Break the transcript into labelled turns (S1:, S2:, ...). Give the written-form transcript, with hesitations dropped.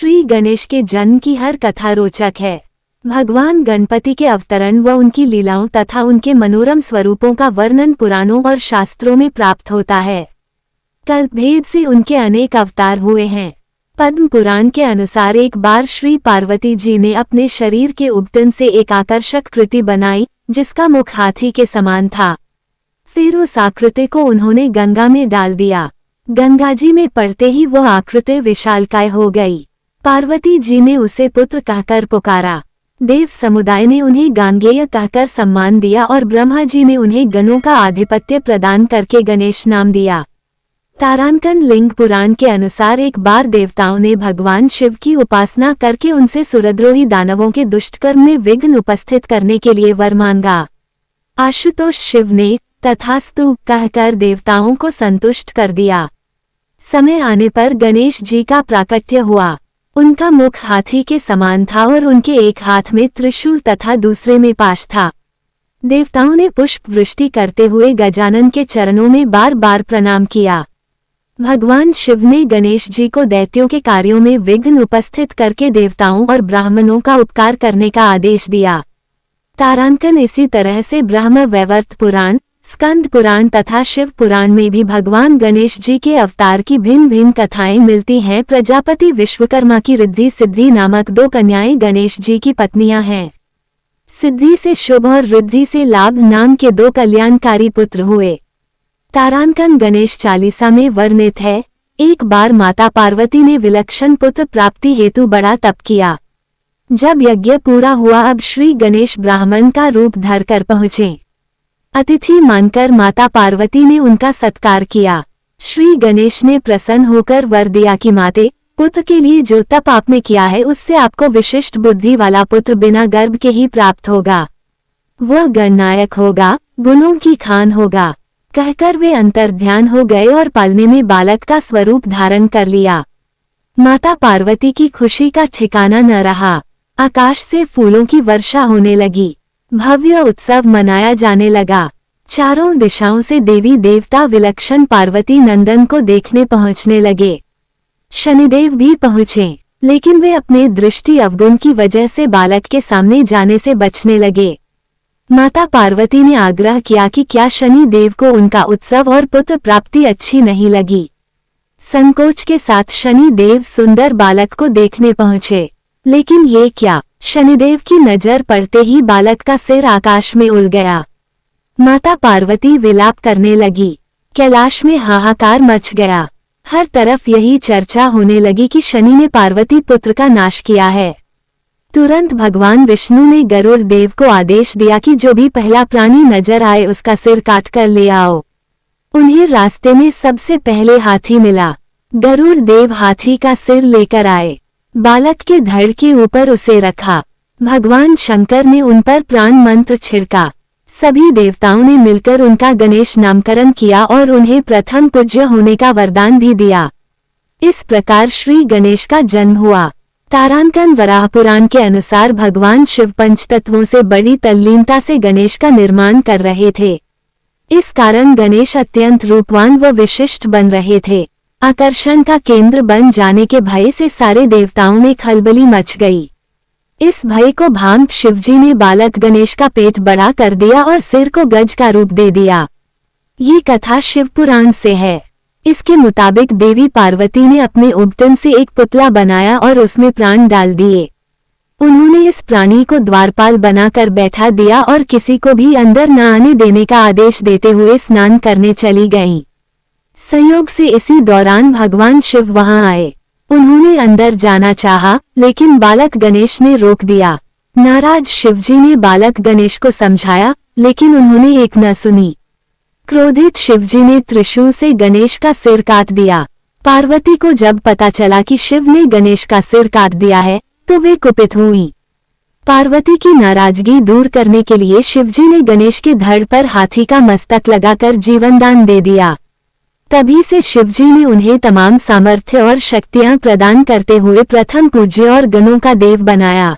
S1: श्री गणेश के जन्म की हर कथा रोचक है। भगवान गणपति के अवतरण व उनकी लीलाओं तथा उनके मनोरम स्वरूपों का वर्णन पुराणों और शास्त्रों में प्राप्त होता है। कल्पभेद से उनके अनेक अवतार हुए हैं। पद्म पुराण के अनुसार एक बार श्री पार्वती जी ने अपने शरीर के उबटन से एक आकर्षक कृति बनाई जिसका मुख हाथी के समान था। फिर उस आकृति को उन्होंने गंगा में डाल दिया। गंगा जी में पड़ते ही वो आकृति विशालकाय हो गई। पार्वती जी ने उसे पुत्र कहकर पुकारा। देव समुदाय ने उन्हें गांगेय कहकर सम्मान दिया और ब्रह्मा जी ने उन्हें गणों का आधिपत्य प्रदान करके गणेश नाम दिया। तारांकन लिंग पुराण के अनुसार एक बार देवताओं ने भगवान शिव की उपासना करके उनसे सुरद्रोही दानवों के दुष्कर्म में विघ्न उपस्थित करने के लिए वर मांगा। आशुतोष शिव ने तथास्तु कहकर देवताओं को संतुष्ट कर दिया। समय आने पर गणेश जी का प्राकट्य हुआ। उनका मुख हाथी के समान था और उनके एक हाथ में त्रिशूल तथा दूसरे में पाश था। देवताओं ने पुष्प वृष्टि करते हुए गजानन के चरणों में बार बार प्रणाम किया। भगवान शिव ने गणेश जी को दैत्यों के कार्यों में विघ्न उपस्थित करके देवताओं और ब्राह्मणों का उपकार करने का आदेश दिया। तारांकन इसी तरह से ब्रह्म वैवर्त पुराण, स्कंद पुराण तथा शिव पुराण में भी भगवान गणेश जी के अवतार की भिन्न भिन्न कथाएं मिलती हैं। प्रजापति विश्वकर्मा की रिद्धि सिद्धि नामक दो कन्याएं गणेश जी की पत्नियां हैं। सिद्धि से शुभ और रिद्धि से लाभ नाम के दो कल्याणकारी पुत्र हुए। तारांकन गणेश चालीसा में वर्णित है। एक बार माता पार्वती ने विलक्षण पुत्र प्राप्ति हेतु बड़ा तप किया। जब यज्ञ पूरा हुआ अब श्री गणेश ब्राह्मण का रूप धरकर पहुँचे। अतिथि मानकर माता पार्वती ने उनका सत्कार किया। श्री गणेश ने प्रसन्न होकर वर दिया कि माते, पुत्र के लिए जो तप आपने किया है उससे आपको विशिष्ट बुद्धि वाला पुत्र बिना गर्भ के ही प्राप्त होगा। वह गणनायक होगा, गुणों की खान होगा। कहकर वे अंतर्ध्यान हो गए और पलने में बालक का स्वरूप धारण कर लिया। माता पार्वती की खुशी का ठिकाना न रहा। आकाश से फूलों की वर्षा होने लगी। भव्य उत्सव मनाया जाने लगा। चारों दिशाओं से देवी देवता विलक्षण पार्वती नंदन को देखने पहुंचने लगे। शनिदेव भी पहुंचे, लेकिन वे अपने दृष्टि अवगुण की वजह से बालक के सामने जाने से बचने लगे। माता पार्वती ने आग्रह किया कि क्या शनि देव को उनका उत्सव और पुत्र प्राप्ति अच्छी नहीं लगी। संकोच के साथ शनि देव सुंदर बालक को देखने पहुंचे, लेकिन ये क्या, शनिदेव की नजर पड़ते ही बालक का सिर आकाश में उड़ गया। माता पार्वती विलाप करने लगी। कैलाश में हाहाकार मच गया। हर तरफ यही चर्चा होने लगी कि शनि ने पार्वती पुत्र का नाश किया है। तुरंत भगवान विष्णु ने गरुड़ देव को आदेश दिया कि जो भी पहला प्राणी नजर आए उसका सिर काटकर ले आओ। उन्हें रास्ते में सबसे पहले हाथी मिला। गरुड़ देव हाथी का सिर लेकर आए। बालक के धड़ के ऊपर उसे रखा। भगवान शंकर ने उन पर प्राण मंत्र छिड़का। सभी देवताओं ने मिलकर उनका गणेश नामकरण किया और उन्हें प्रथम पूज्य होने का वरदान भी दिया। इस प्रकार श्री गणेश का जन्म हुआ। तारांकन वराह पुराण के अनुसार भगवान शिव पंचतत्वों से बड़ी तल्लीनता से गणेश का निर्माण कर रहे थे। इस कारण गणेश अत्यंत रूपवान व विशिष्ट बन रहे थे। आकर्षण का केंद्र बन जाने के भय से सारे देवताओं में खलबली मच गई। इस भय को भांप शिवजी ने बालक गणेश का पेट बड़ा कर दिया और सिर को गज का रूप दे दिया। ये कथा शिव पुराण से है। इसके मुताबिक देवी पार्वती ने अपने उबटन से एक पुतला बनाया और उसमें प्राण डाल दिए। उन्होंने इस प्राणी को द्वारपाल बनाकर बैठा दिया और किसी को भी अंदर न आने देने का आदेश देते हुए स्नान करने चली गईं। संयोग से इसी दौरान भगवान शिव वहां आए। उन्होंने अंदर जाना चाहा, लेकिन बालक गणेश ने रोक दिया। नाराज शिवजी ने बालक गणेश को समझाया, लेकिन उन्होंने एक न सुनी। क्रोधित शिवजी ने त्रिशूल से गणेश का सिर काट दिया। पार्वती को जब पता चला कि शिव ने गणेश का सिर काट दिया है, तो वे कुपित हुईं। पार्वती की नाराजगी दूर करने के लिए शिवजी ने गणेश के धड़ पर हाथी का मस्तक लगाकर जीवनदान दे दिया। तभी से शिवजी ने उन्हें तमाम सामर्थ्य और शक्तियां प्रदान करते हुए प्रथम पूज्य और गणों का देव बनाया।